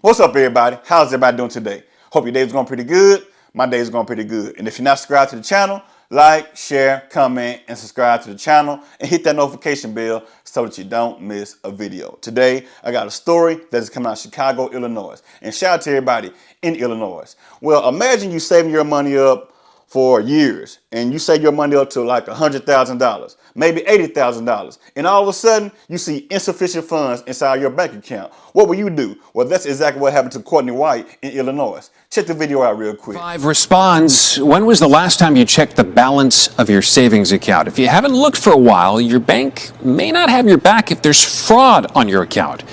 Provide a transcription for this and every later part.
What's up, everybody? How's everybody doing today? Hope your day's going pretty good. My day's going pretty good. And if you're not subscribed to the channel, like, share, comment, and subscribe to the channel and hit that notification bell so that you don't miss a video. Today, I got a story that is coming out of Chicago, Illinois. And shout out to everybody in Illinois. Well, imagine you saving your money up for years and you save your money up to like $100,000, maybe $80,000. And all of a sudden you see insufficient funds inside your bank account. What will you do? Well, that's exactly what happened to Courtney White in Illinois. Check the video out real quick. 5 responds, when was the last time you checked the balance of your savings account? If you haven't looked for a while, your bank may not have your back if there's fraud on your account.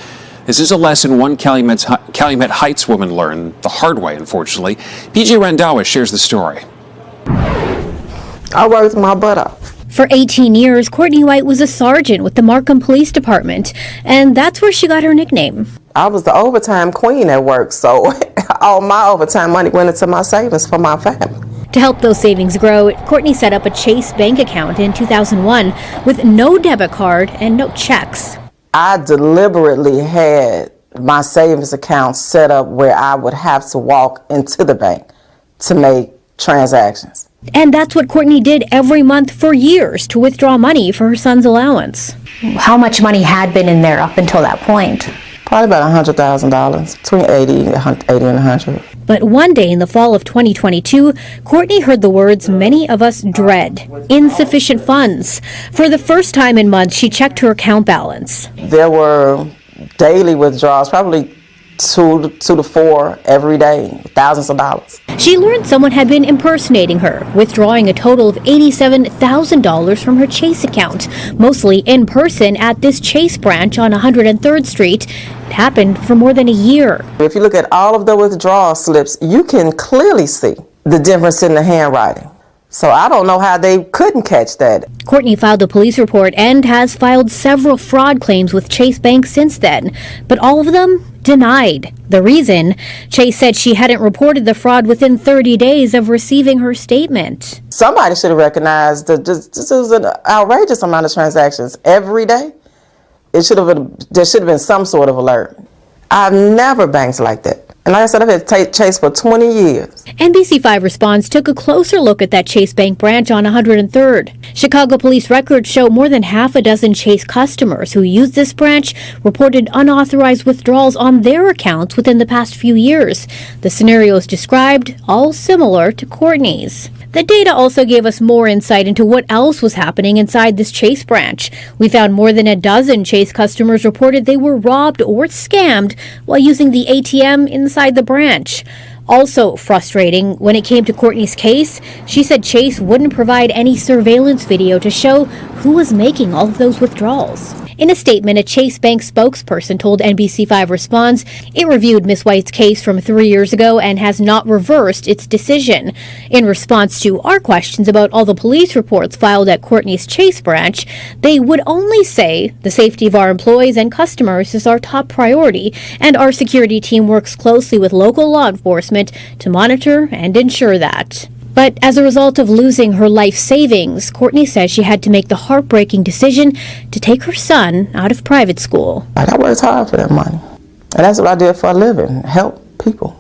This is a lesson one Calumet Heights woman learned the hard way, unfortunately. PJ Randawa shares the story. I worked my butt off. For 18 years, Courtney White was a sergeant with the Markham Police Department, and that's where she got her nickname. I was the overtime queen at work, so all my overtime money went into my savings for my family. To help those savings grow, Courtney set up a Chase bank account in 2001 with no debit card and no checks. I deliberately had my savings account set up where I would have to walk into the bank to make transactions. And that's what Courtney did every month for years to withdraw money for her son's allowance. How much money had been in there up until that point? Probably about $100,000, between 80 and 100. But one day in the fall of 2022, Courtney heard the words many of us dread: insufficient funds. For the first time in months, she checked her account balance. There were daily withdrawals, probably two to four every day, thousands of dollars. She learned someone had been impersonating her, withdrawing a total of $87,000 from her Chase account, mostly in person at this Chase branch on 103rd Street. It happened for more than a year. If you look at all of the withdrawal slips, you can clearly see the difference in the handwriting. So I don't know how they couldn't catch that. Courtney filed a police report and has filed several fraud claims with Chase Bank since then, but all of them denied. The reason? Chase said she hadn't reported the fraud within 30 days of receiving her statement. Somebody should have recognized that this is an outrageous amount of transactions every day. There should have been some sort of alert. I've never banked like that. And like I said, I've had Chase for 20 years. NBC5 Response took a closer look at that Chase Bank branch on 103rd. Chicago police records show more than half a dozen Chase customers who used this branch reported unauthorized withdrawals on their accounts within the past few years. The scenarios described, all similar to Courtney's. The data also gave us more insight into what else was happening inside this Chase branch. We found more than a dozen Chase customers reported they were robbed or scammed while using the ATM inside the branch. Also frustrating, when it came to Courtney's case, she said Chase wouldn't provide any surveillance video to show who was making all of those withdrawals. In a statement, a Chase Bank spokesperson told NBC5 Response it reviewed Ms. White's case from 3 years ago and has not reversed its decision. In response to our questions about all the police reports filed at Courtney's Chase branch, they would only say the safety of our employees and customers is our top priority, and our security team works closely with local law enforcement to monitor and ensure that. But as a result of losing her life savings, Courtney says she had to make the heartbreaking decision to take her son out of private school. I worked hard for that money. And that's what I did for a living, help people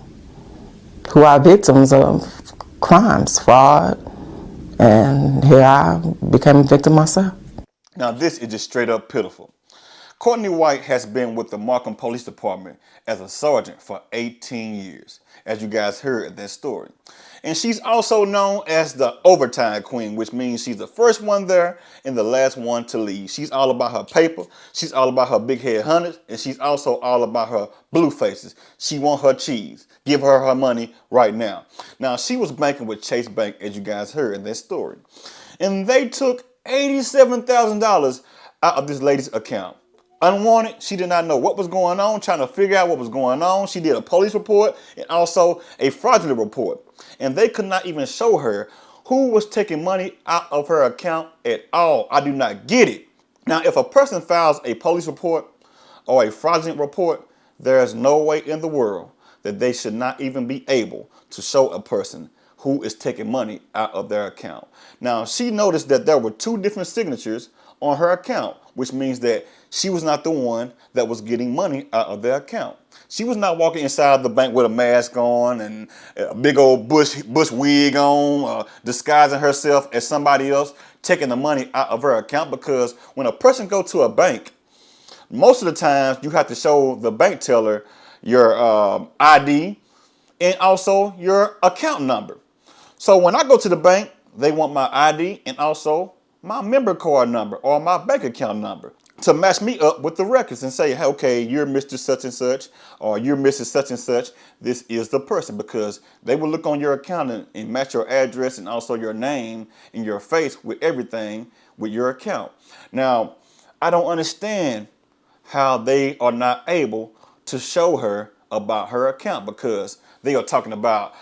who are victims of crimes, fraud, and here I became a victim myself. Now this is just straight up pitiful. Courtney White has been with the Markham Police Department as a sergeant for 18 years, as you guys heard that story. And she's also known as the overtime queen, which means she's the first one there and the last one to leave. She's all about her paper. She's all about her big head hunters. And she's also all about her blue faces. She wants her cheese. Give her her money right now. Now, she was banking with Chase Bank, as you guys heard in that story. And they took $87,000 out of this lady's account. Unwanted, she did not know what was going on, trying to figure out what was going on. She did a police report and also a fraudulent report. And they could not even show her who was taking money out of her account at all. I do not get it. Now, if a person files a police report or a fraudulent report, there is no way in the world that they should not even be able to show a person who is taking money out of their account. Now, she noticed that there were 2 different signatures on her account, which means that she was not the one that was getting money out of their account. She was not walking inside the bank with a mask on and a big old bush wig on, disguising herself as somebody else, taking the money out of her account. Because when a person go to a bank, most of the times you have to show the bank teller your ID and also your account number. So when I go to the bank, they want my ID and also my member card number or my bank account number to match me up with the records and say, hey, okay, you're Mr. Such and Such or you're Mrs. Such and Such. This is the person, because they will look on your account and match your address and also your name and your face with everything with your account. Now, I don't understand how they are not able to show her about her account, because they are talking about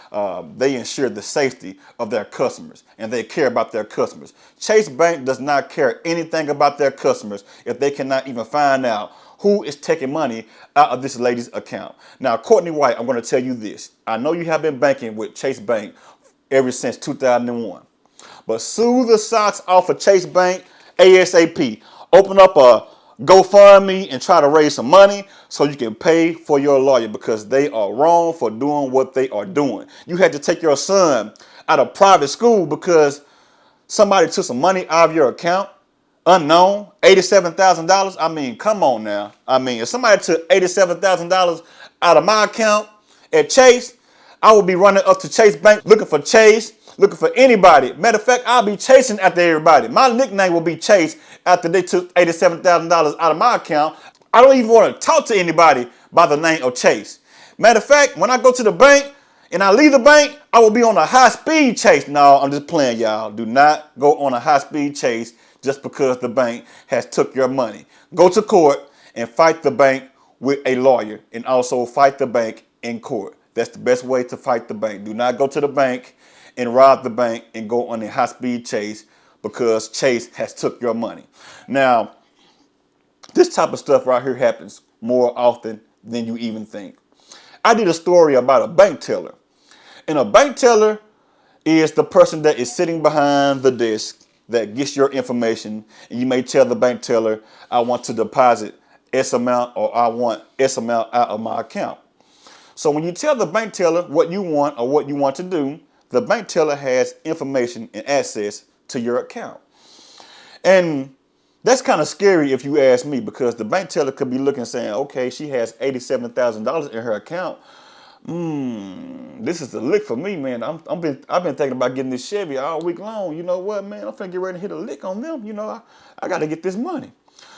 they ensure the safety of their customers and they care about their customers. Chase Bank does not care anything about their customers if they cannot even find out who is taking money out of this lady's account. Now, Courtney White, I'm going to tell you this. I know you have been banking with Chase Bank ever since 2001, but sue the socks off of Chase Bank ASAP. Open up a GoFundMe and try to raise some money so you can pay for your lawyer, because they are wrong for doing what they are doing. You had to take your son out of private school because somebody took some money out of your account, unknown, $87,000. I mean, come on now. I mean, if somebody took $87,000 out of my account at Chase, I would be running up to Chase Bank looking for Chase, looking for anybody. Matter of fact, I'll be chasing after everybody. My nickname will be Chase after they took $87,000 out of my account. I don't even want to talk to anybody by the name of Chase. Matter of fact, when I go to the bank and I leave the bank, I will be on a high-speed chase. No, I'm just playing, y'all. Do not go on a high-speed chase just because the bank has took your money. Go to court and fight the bank with a lawyer, and also fight the bank in court. That's the best way to fight the bank. Do not go to the bank and rob the bank and go on a high-speed chase because Chase has took your money. Now, this type of stuff right here happens more often than you even think. I did a story about a bank teller. And a bank teller is the person that is sitting behind the desk that gets your information. And you may tell the bank teller, I want to deposit S amount, or I want S amount out of my account. So when you tell the bank teller what you want or what you want to do, the bank teller has information and access to your account. And that's kind of scary if you ask me, because the bank teller could be looking saying, okay, she has $87,000 in her account. This is the lick for me, man. I've been thinking about getting this Chevy all week long. You know what, man? I'm finna get ready to hit a lick on them. You know, I got to get this money.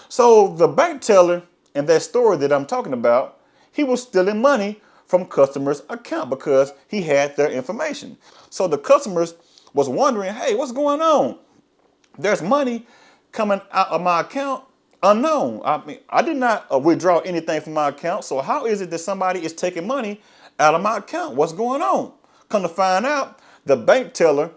So the bank teller in that story that I'm talking about, he was stealing money from customers' account because he had their information. So the customers was wondering, hey, what's going on? There's money coming out of my account unknown. I mean, I did not withdraw anything from my account. So how is it that somebody is taking money out of my account? What's going on? Come to find out, the bank teller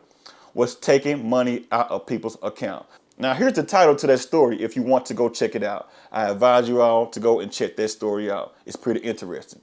was taking money out of people's account. Now, here's the title to that story if you want to go check it out. I advise you all to go and check that story out. It's pretty interesting.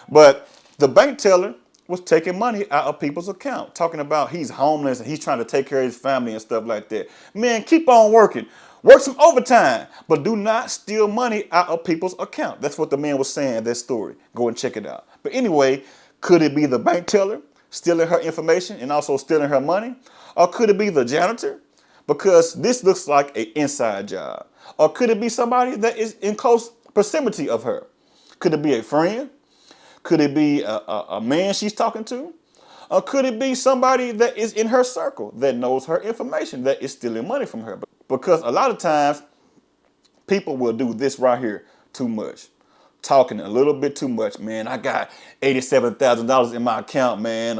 But the bank teller was taking money out of people's account, talking about he's homeless and he's trying to take care of his family and stuff like that. Man, keep on working. Work some overtime, but do not steal money out of people's account. That's what the man was saying in that story. Go and check it out. But anyway, could it be the bank teller stealing her information and also stealing her money? Or could it be the janitor? Because this looks like an inside job. Or could it be somebody that is in close proximity of her? Could it be a friend? Could it be a man she's talking to? Or could it be somebody that is in her circle that knows her information that is stealing money from her? Because a lot of times people will do this right here too much. Talking a little bit too much, man. I got $87,000 in my account, man.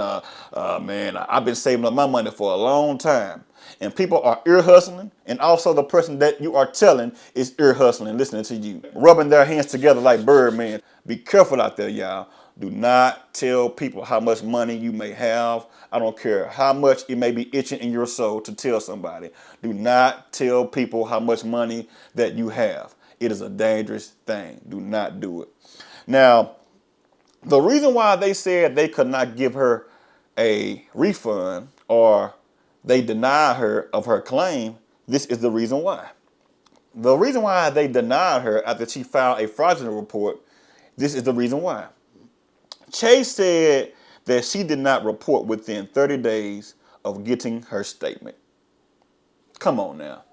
Man, I've been saving up my money for a long time. And people are ear hustling, and also the person that you are telling is ear hustling, listening to you, rubbing their hands together like Birdman. Be careful out there, y'all. Do not tell people how much money you may have. I don't care how much it may be itching in your soul to tell somebody. Do not tell people how much money that you have. It is a dangerous thing. Do not do it. Now, the reason why they said they could not give her a refund, or they denied her of her claim, this is the reason why. The reason why they denied her after she filed a fraudulent report, This is the reason why. Chase said that she did not report within 30 days of getting her statement. Come on now.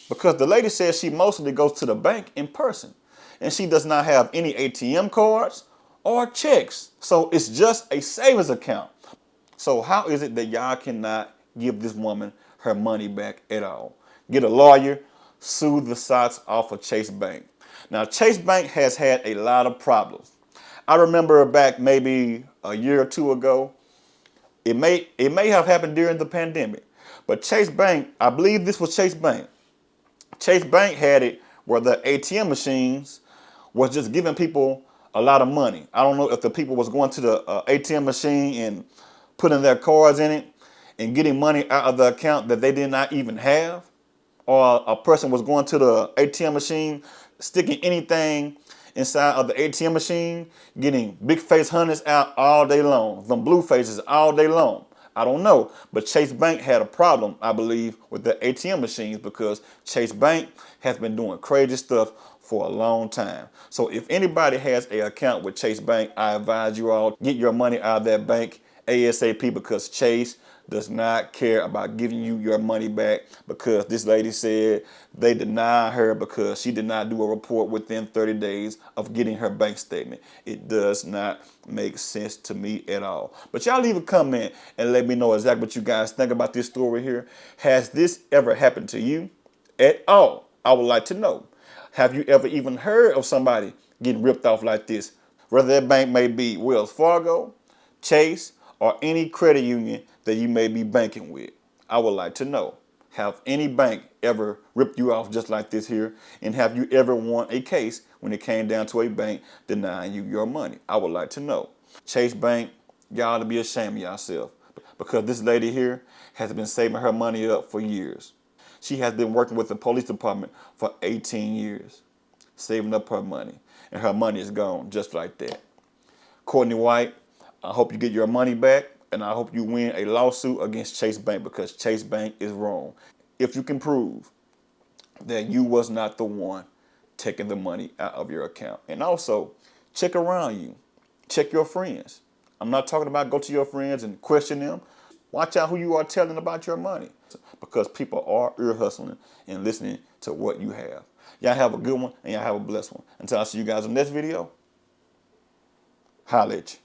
Because the lady says she mostly goes to the bank in person, and she does not have any ATM cards or checks. So it's just a savings account. So how is it that y'all cannot give this woman her money back at all? Get a lawyer, sue the socks off of Chase Bank. Now, Chase Bank has had a lot of problems. I remember back maybe a year or two ago, it may have happened during the pandemic, but Chase Bank, I believe this was Chase Bank. Chase Bank had it where the ATM machines was just giving people a lot of money. I don't know if the people was going to the ATM machine and putting their cards in it and getting money out of the account that they did not even have, or a person was going to the ATM machine, sticking anything inside of the ATM machine, getting big face hundreds out all day long, them blue faces all day long. I don't know, but Chase Bank had a problem, I believe, with the ATM machines because Chase Bank has been doing crazy stuff for a long time. So if anybody has an account with Chase Bank, I advise you all get your money out of that bank ASAP because Chase does not care about giving you your money back because this lady said they denied her because she did not do a report within 30 days of getting her bank statement. It does not make sense to me at all. But y'all leave a comment and let me know exactly what you guys think about this story here. Has this ever happened to you at all? I would like to know. Have you ever even heard of somebody getting ripped off like this? Whether that bank may be Wells Fargo, Chase, or any credit union that you may be banking with. I would like to know. Have any bank ever ripped you off just like this here? And have you ever won a case when it came down to a bank denying you your money? I would like to know. Chase Bank, y'all ought to be ashamed of yourself because this lady here has been saving her money up for years. She has been working with the police department for 18 years, saving up her money, and her money is gone just like that. Courtney White, I hope you get your money back, and I hope you win a lawsuit against Chase Bank because Chase Bank is wrong. If you can prove that you was not the one taking the money out of your account. And also, check around you. Check your friends. I'm not talking about go to your friends and question them. Watch out who you are telling about your money because people are ear hustling and listening to what you have. Y'all have a good one and y'all have a blessed one. Until I see you guys in the next video, holla at you.